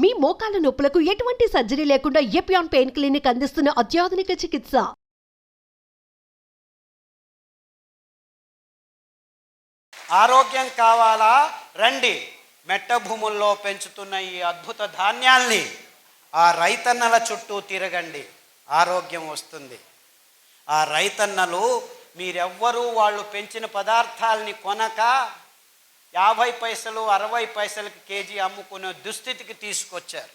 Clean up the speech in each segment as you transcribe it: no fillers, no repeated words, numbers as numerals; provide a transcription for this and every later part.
మీ మోకాల నొప్పులకు ఎటువంటి సర్జరీ లేకుండా ఎపియాన్ పెయిన్ క్లినిక్ అందిస్తున్న అత్యాధునిక చికిత్స. ఆరోగ్యం కావాలా? రండి. మెట్ట భూముల్లో పెంచుతున్న ఈ అద్భుత ధాన్యాల్ని ఆ రైతన్నల చుట్టూ తిరగండి, ఆరోగ్యం వస్తుంది. ఆ రైతన్నలు మీరెవ్వరూ వాళ్ళు పెంచిన పదార్థాలని కొనక 50 పైసలు 60 పైసలకి కేజీ అమ్ముకునే దుస్థితికి తీసుకొచ్చారు.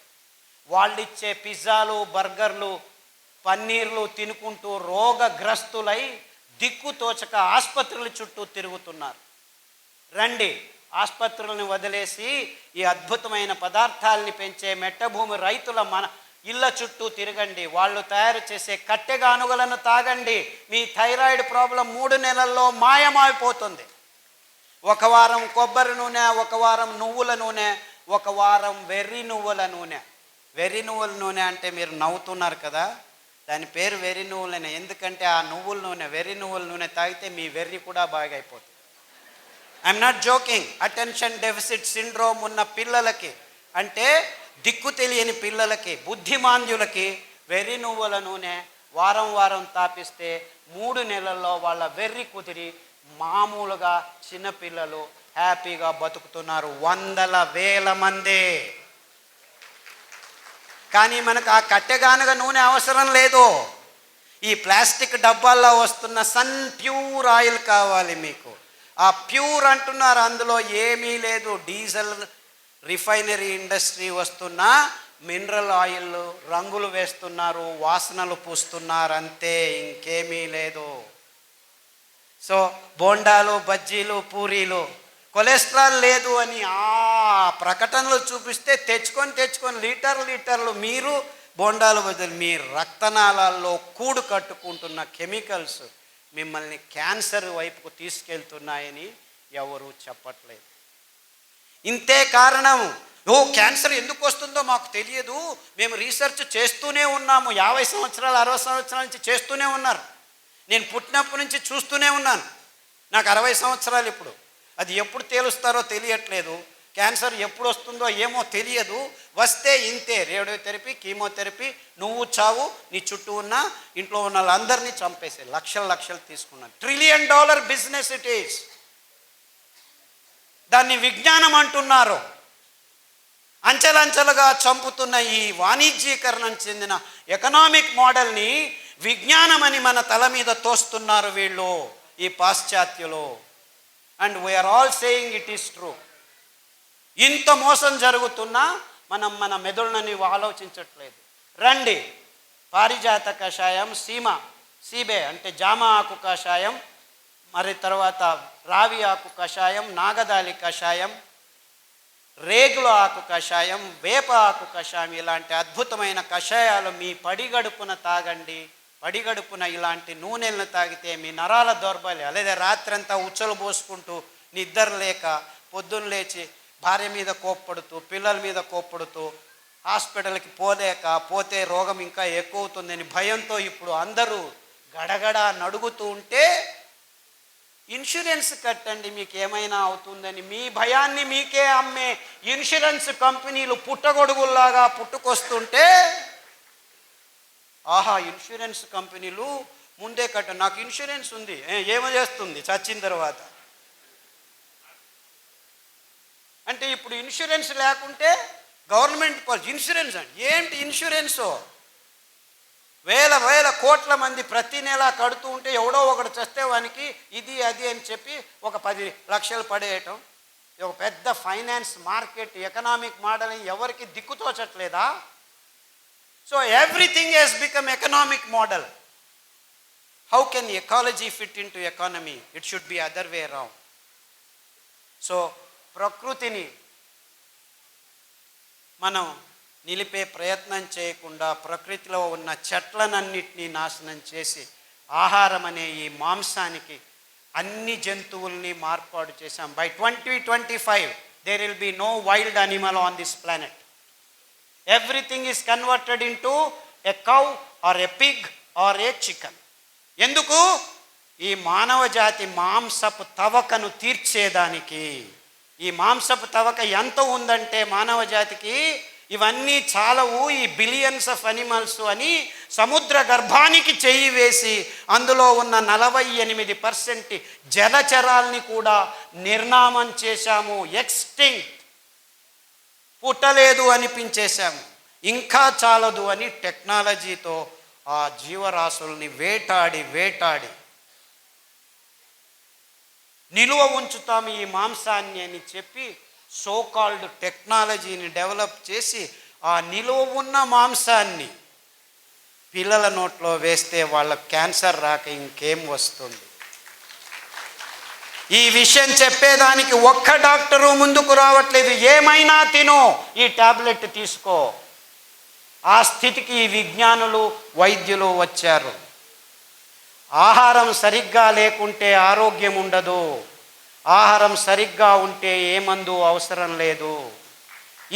వాళ్ళిచ్చే పిజ్జాలు, బర్గర్లు, పన్నీర్లు తినుకుంటూ రోగగ్రస్తులై దిక్కుతోచక ఆసుపత్రుల చుట్టూ తిరుగుతున్నారు. రండి, ఆసుపత్రులను వదిలేసి ఈ అద్భుతమైన పదార్థాలని పెంచే మెట్టభూమి రైతుల మన ఇళ్ళ చుట్టూ తిరగండి. వాళ్ళు తయారు చేసే కట్టెగానుగలను తాగండి. మీ థైరాయిడ్ ప్రాబ్లం 3 నెలల్లో మాయమైపోతుంది. ఒక వారం కొబ్బరి నూనె, ఒక వారం నువ్వుల నూనె, ఒక వారం వెర్రి నువ్వుల నూనె. వెర్రి నువ్వుల నూనె అంటే మీరు నవ్వుతున్నారు కదా, దాని పేరు వెర్రి నువ్వులనే. ఎందుకంటే ఆ నువ్వుల నూనె, వెర్రి నువ్వుల నూనె తాగితే మీ వెర్రి కూడా బాగా అయిపోతుంది. I'm not joking. Attention deficit syndrome ఉన్న పిల్లలకి, అంటే దిక్కు తెలియని పిల్లలకి, బుద్ధిమాంద్యులకి వెర్రి నువ్వుల నూనె వారం వారం తాపిస్తే 3 నెలల్లో వాళ్ళ వెర్రి కుదిరి మామూలుగా చిన్నపిల్లలు హ్యాపీగా బతుకుతున్నారు, వందల వేల మంది. కానీ మనకు ఆ కట్టెగానుగ నూనె అవసరం లేదు. ఈ ప్లాస్టిక్ డబ్బాల్లో వస్తున్న సన్ ప్యూర్ ఆయిల్ కావాలి మీకు. ఆ ప్యూర్ అంటున్నారు, అందులో ఏమీ లేదు. డీజిల్ రిఫైనరీ ఇండస్ట్రీ వస్తున్న మినరల్ ఆయిల్ రంగులు వేస్తున్నారు, వాసనలు పూస్తున్నారు, అంతే, ఇంకేమీ లేదు. సో బోండాలు, బజ్జీలు, పూరీలు కొలెస్ట్రాల్ లేదు అని ఆ ప్రకటనలు చూపిస్తే తెచ్చుకొని లీటర్లు మీరు బోండాలు బదులు మీ రక్తనాళాల్లో కూడు కట్టుకుంటున్న కెమికల్స్ మిమ్మల్ని క్యాన్సర్ వైపుకు తీసుకెళ్తున్నాయని ఎవరు చెప్పట్లేదు. ఇంతే కారణం. క్యాన్సర్ ఎందుకు వస్తుందో మాకు తెలియదు, మేము రీసెర్చ్ చేస్తూనే ఉన్నాము. 50 సంవత్సరాలు 60 సంవత్సరాల నుంచి చేస్తూనే ఉన్నారు. నేను పుట్టినప్పటి నుంచి చూస్తూనే ఉన్నాను. నాకు 60 సంవత్సరాలు ఇప్పుడు. అది ఎప్పుడు తేలుస్తారో తెలియట్లేదు. క్యాన్సర్ ఎప్పుడు వస్తుందో ఏమో తెలియదు. వస్తే ఇంతే, రేడియోథెరపీ, కీమోథెరపీ, నువ్వు చావు, నీ చుట్టూ ఉన్న ఇంట్లో ఉన్న వాళ్ళందరినీ చంపేసే లక్షలు తీసుకున్నాను. $1 ట్రిలియన్ బిజినెస్ ఇట్ ఈస్. దాన్ని విజ్ఞానం అంటున్నారు. అంచెలంచెలుగా చంపుతున్న ఈ వాణిజ్యీకరణం చెందిన ఎకనామిక్ మోడల్ని విజ్ఞానం అని మన తల మీద తోస్తున్నారు వీళ్ళు, ఈ పాశ్చాత్యులు. And we are all saying it is true. ఇంత మోసం జరుగుతున్నా మనం మన మెదడుని ఆలోచించట్లేదు. రండి, పారిజాత కషాయం, సీబే అంటే జామ ఆకు కషాయం, మరి తర్వాత రావి ఆకు కషాయం, నాగదాలి కషాయం, రేగుల ఆకు కషాయం, వేప ఆకు కషాయం, ఇలాంటి అద్భుతమైన కషాయాలు మీ పడిగడుపున తాగండి. పడిగడుపున ఇలాంటి నూనెలను తాగితే మీ నరాల దౌర్బల్యం, లేదా రాత్రంతా ఉచ్చలు పోసుకుంటూ నిద్ర లేక పొద్దున్న లేచి భార్య మీద కోప్పడుతూ, పిల్లల మీద కోప్పడుతూ, హాస్పిటల్కి పోతే రోగం ఇంకా ఎక్కువ అవుతుందని భయంతో ఇప్పుడు అందరూ గడగడ నడుగుతూ ఉంటే ఇన్సూరెన్స్ కట్టండి మీకు ఏమైనా అవుతుందని మీ భయాన్ని మీకే అమ్మే ఇన్సూరెన్స్ కంపెనీలు పుట్టగొడుగుల్లాగా పుట్టుకొస్తుంటే, ఆహా ఇన్సూరెన్స్ కంపెనీలు ముందే కట్ట, నాకు ఇన్సూరెన్స్ ఉంది, ఏమో చేస్తుంది చచ్చిన తర్వాత అంటే. ఇప్పుడు ఇన్సూరెన్స్ లేకుంటే గవర్నమెంట్ ఇన్సూరెన్స్ అంటే ఏంటి? ఇన్సూరెన్సు వేల కోట్ల మంది ప్రతి నెల కడుతూ ఉంటే ఎవడో ఒకడు చస్తే వానికి ఇది అది అని చెప్పి ఒక 10 లక్షలు పడేయటం. ఒక పెద్ద ఫైనాన్స్ మార్కెట్ ఎకనామిక్ మోడల్ ఎవరికి దిక్కుతోచట్లేదా? So everything has become economic model. How can ecology fit into economy? It should be other way around. So ప్రకృతిని మనం నిలిపే ప్రయత్నం చేయకుండా ప్రకృతిలో ఉన్న చెట్లనన్నిటినీ నాశనం చేసి ఆహారం అనే ఈ మాంసానికి అన్ని జంతువుల్ని మార్పాటు చేశాం. By 2025 there will be no wild animal on this planet. Everything is converted into a cow or a pig or a chicken. ఎందుకు? ఈ మానవ జాతి మాంసపు తవకను తీర్చేదానికి. ఈ మాంసపు తవక ఎంత ఉందంటే మానవ జాతికి ఇవన్నీ చాలవు, ఈ బిలియన్స్ ఆఫ్ అనిమల్స్ అని సముద్ర గర్భానికి చెయ్యి వేసి అందులో ఉన్న 48% జలచరాల్ని కూడా నిర్నామం చేశాము, ఎక్స్టింక్ట్, పుట్టలేదు అనిపించేశాము. ఇంకా చాలదు అని టెక్నాలజీతో ఆ జీవరాశుల్ని వేటాడి నిలువ ఉంచుతాము ఈ మాంసాన్ని అని చెప్పి సోకాల్డ్ టెక్నాలజీని డెవలప్ చేసి ఆ నిలువ ఉన్న మాంసాన్ని పిల్లల నోట్లో వేస్తే వాళ్ళకి క్యాన్సర్ రాక ఇంకేం వస్తుంది? ఈ విషయం చెప్పేదానికి ఒక్క డాక్టరు ముందుకు రావట్లేదు. ఏమైనా తిను, ఈ టాబ్లెట్ తీసుకో. ఆ స్థితికి ఈ విజ్ఞానులు, వైద్యులు వచ్చారు. ఆహారం సరిగ్గా లేకుంటే ఆరోగ్యం ఉండదు, ఆహారం సరిగ్గా ఉంటే ఏ మందు అవసరం లేదు.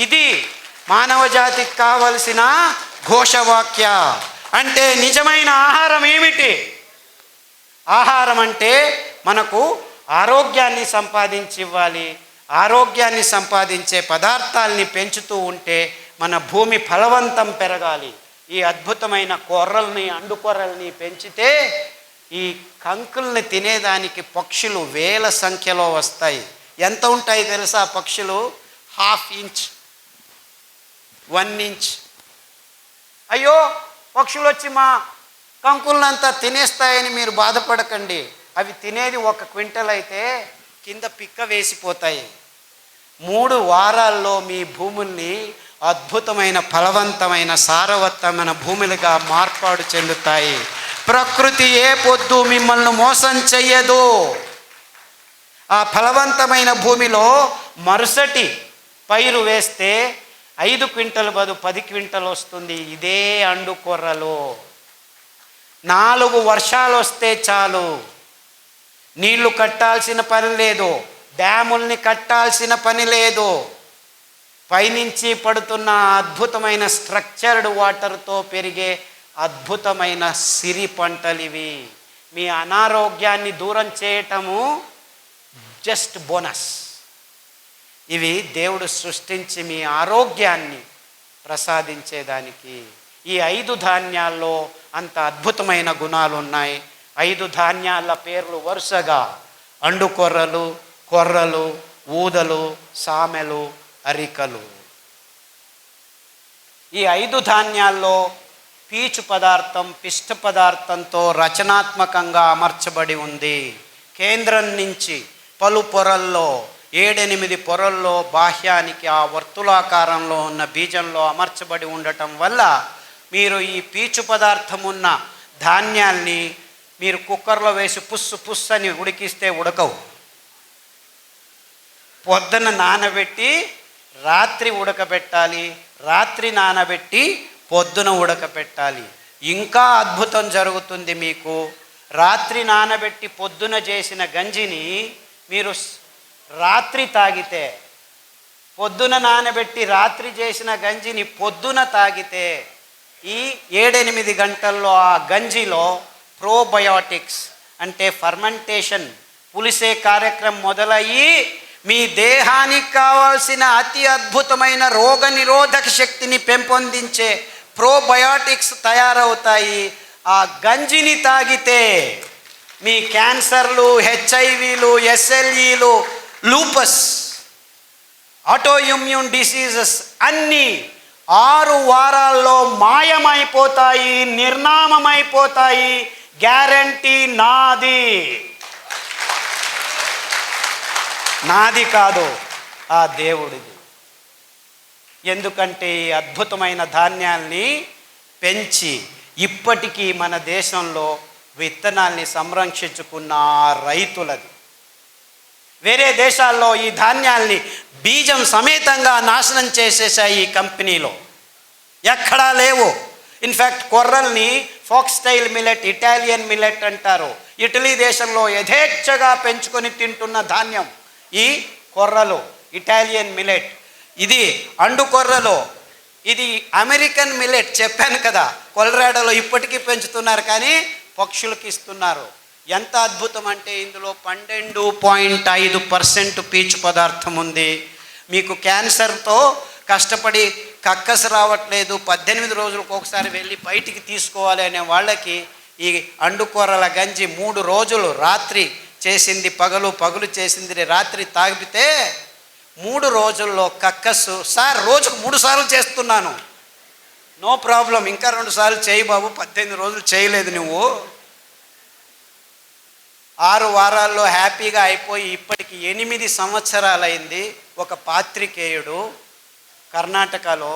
ఇది మానవ జాతికి కావలసిన ఘోషవాక్య. అంటే నిజమైన ఆహారం ఏమిటి? ఆహారం అంటే మనకు ఆరోగ్యాన్ని సంపాదించి ఇవ్వాలి. ఆరోగ్యాన్ని సంపాదించే పదార్థాలని పెంచుతూ ఉంటే మన భూమి ఫలవంతం పెరగాలి. ఈ అద్భుతమైన కొర్రల్ని, అండుకొర్రల్ని పెంచితే ఈ కంకుల్ని తినేదానికి పక్షులు వేల సంఖ్యలో వస్తాయి. ఎంత ఉంటాయి తెలుసా పక్షులు? 1/2 ఇంచ్, 1 ఇంచ్. అయ్యో పక్షులు వచ్చి మా కంకులనంతా తినేస్తాయని మీరు బాధపడకండి. అవి తినేది 1 క్వింటల్ అయితే కింద పిక్క వేసిపోతాయి. 3 వారాల్లో మీ భూముల్ని అద్భుతమైన ఫలవంతమైన సారవంతమైన భూములుగా మార్పాటు చెందుతాయి. ప్రకృతి ఏ పొద్దు మిమ్మల్ని మోసం చెయ్యదు. ఆ ఫలవంతమైన భూమిలో మరుసటి పైరు వేస్తే 5 క్వింటల్ బదులు 10 క్వింటల్ వస్తుంది. ఇదే అండుకొర్రలు. 4 వర్షాలు వస్తే చాలు, నీళ్లు కట్టాల్సిన పని లేదు, డ్యాముల్ని కట్టాల్సిన పని లేదు. పైనుంచి పడుతున్న అద్భుతమైన స్ట్రక్చర్డ్ వాటర్తో పెరిగే అద్భుతమైన సిరి పంటలు ఇవి. మీ అనారోగ్యాన్ని దూరం చేయటము జస్ట్ బోనస్. ఇవి దేవుడు సృష్టించి మీ ఆరోగ్యాన్ని ప్రసాదించేదానికి. ఈ 5 ధాన్యాల్లో అంత అద్భుతమైన గుణాలు ఉన్నాయి. 5 ధాన్యాల పేర్లు వరుసగా అండుకొర్రలు, కొర్రలు, ఊదలు, సామెలు, అరికలు. ఈ 5 ధాన్యాల్లో పీచు పదార్థం పిష్ట పదార్థంతో రచనాత్మకంగా అమర్చబడి ఉంది. కేంద్రం నుంచి పలు పొరల్లో 7-8 పొరల్లో బాహ్యానికి ఆ వర్తులాకారంలో ఉన్న బీజంలో అమర్చబడి ఉండటం వల్ల మీరు ఈ పీచు పదార్థం ఉన్న ధాన్యాల్ని మీరు కుక్కర్లో వేసి పుస్సు అని ఉడికిస్తే ఉడకవు. పొద్దున నానబెట్టి రాత్రి ఉడకబెట్టాలి, రాత్రి నానబెట్టి పొద్దున ఉడకబెట్టాలి. ఇంకా అద్భుతం జరుగుతుంది మీకు. రాత్రి నానబెట్టి పొద్దున చేసిన గంజిని మీరు రాత్రి తాగితే, పొద్దున నానబెట్టి రాత్రి చేసిన గంజిని పొద్దున తాగితే ఈ 7-8 గంటల్లో ఆ గంజిలో ప్రోబయోటిక్స్ అంటే ఫర్మెంటేషన్, పులిసే కార్యక్రమం మొదలయ్యి మీ దేహానికి కావాల్సిన అతి అద్భుతమైన రోగ నిరోధక శక్తిని పెంపొందించే ప్రోబయోటిక్స్ తయారవుతాయి. ఆ గంజిని తాగితే మీ క్యాన్సర్లు, హెచ్ఐవీలు, ఎస్ఎల్ఈలు, లూపస్, ఆటోఇమ్యూన్ డిసీజెస్ అన్నీ 6 వారాల్లో మాయమైపోతాయి, నిర్నామమైపోతాయి. గ్యారంటీ నాది. నాది కాదు, ఆ దేవుడిది. ఎందుకంటే ఈ అద్భుతమైన ధాన్యాల్ని పెంచి ఇప్పటికీ మన దేశంలో విత్తనాల్ని సంరక్షించుకున్న రైతులది. వేరే దేశాల్లో ఈ ధాన్యాల్ని బీజం సమేతంగా నాశనం చేసేసాయి ఈ కంపెనీలో. ఎక్కడా లేవు. ఇన్ఫ్యాక్ట్ కొర్రల్ని ఫాక్స్టైల్ మిల్లెట్, ఇటాలియన్ మిల్లెట్ అంటారు. ఇటలీ దేశంలో యథేచ్ఛగా పెంచుకొని తింటున్న ధాన్యం ఈ కొర్రలు, ఇటాలియన్ మిల్లెట్. ఇది అండుకొర్రలు. ఇది అమెరికన్ మిల్లెట్ చెప్పాను కదా, కొలరాడోలో ఇప్పటికీ పెంచుతున్నారు కానీ పక్షులకు ఇస్తున్నారు. ఎంత అద్భుతం అంటే ఇందులో 12.5% పీచు పదార్థం ఉంది. మీకు క్యాన్సర్తో కష్టపడి కక్కసు రావట్లేదు, 18 రోజులకు ఒకసారి వెళ్ళి బయటికి తీసుకోవాలి అనే వాళ్ళకి ఈ అండుకొర్రల గంజి 3 రోజులు రాత్రి చేసింది పగలు, పగలు చేసింది రాత్రి తాగితే 3 రోజుల్లో కక్కసు. సార్ రోజుకు 3 సార్లు చేస్తున్నాను, నో ప్రాబ్లం, ఇంకా 2 సార్లు చేయి బాబు, 18 రోజులు చేయలేదు నువ్వు. 6 వారాల్లో హ్యాపీగా అయిపోయి ఇప్పటికి 8 సంవత్సరాలైంది. ఒక పాత్రికేయుడు కర్ణాటకలో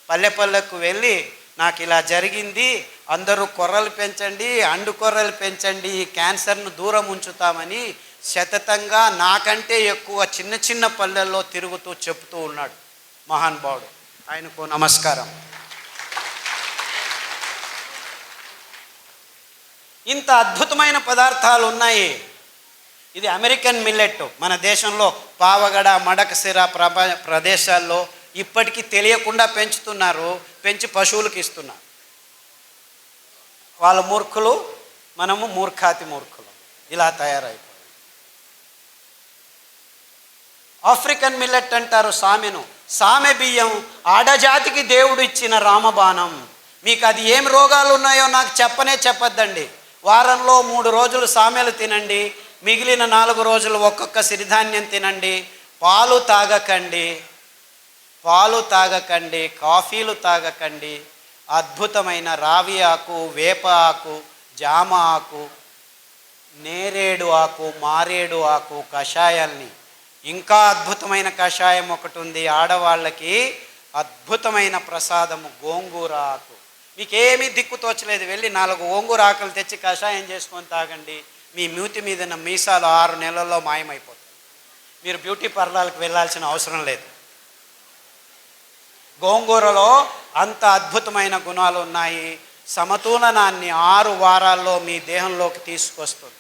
పల్లెకు వెళ్ళి నాకు ఇలా జరిగింది, అందరూ కొర్రలు పెంచండి, అండుకొర్రలు పెంచండి, ఈ క్యాన్సర్ను దూరం ఉంచుతామని శతతంగా నాకంటే ఎక్కువ చిన్న చిన్న పల్లెల్లో తిరుగుతూ చెప్తూ ఉన్నాడు మహానుభావుడు. ఆయనకు నమస్కారం. ఇంత అద్భుతమైన పదార్థాలు ఉన్నాయి. ఇది అమెరికన్ మిల్లెట్. మన దేశంలో పావగడ, మడకసిర ప్రదేశాల్లో ఇప్పటికీ తెలియకుండా పెంచుతున్నారు, పెంచి పశువులకు ఇస్తున్నారు. వాళ్ళ మూర్ఖులు, మనము మూర్ఖాతి మూర్ఖులు. ఇలా తయారైపోయి. ఆఫ్రికన్ మిల్లెట్ అంటారు సామెను. సామె బియ్యం ఆడజాతికి దేవుడు ఇచ్చిన రామబాణం. మీకు అది ఏం రోగాలు ఉన్నాయో నాకు చెప్పొద్దండి. వారంలో 3 రోజులు సామెలు తినండి, మిగిలిన 4 రోజులు ఒక్కొక్క సిరిధాన్యం తినండి. పాలు తాగకండి, కాఫీలు తాగకండి. అద్భుతమైన రావి ఆకు, వేప ఆకు, జామ ఆకు, నేరేడు ఆకు, మారేడు ఆకు కషాయాల్ని, ఇంకా అద్భుతమైన కషాయం ఒకటి ఉంది ఆడవాళ్ళకి, అద్భుతమైన ప్రసాదము గోంగూర ఆకు. మీకేమీ దిక్కు తోచలేదు, వెళ్ళి 4 గోంగూర ఆకులు తెచ్చి కషాయం చేసుకొని తాగండి. మీ మూతి మీద మీసాలు 6 నెలల్లో మాయమైపోతాయి. మీరు బ్యూటీ పార్లర్కి వెళ్ళాల్సిన అవసరం లేదు. గోంగూరలో అంత అద్భుతమైన గుణాలు ఉన్నాయి. సమతులనాన్ని 6 వారాల్లో మీ దేహంలోకి తీసుకొస్తుంది.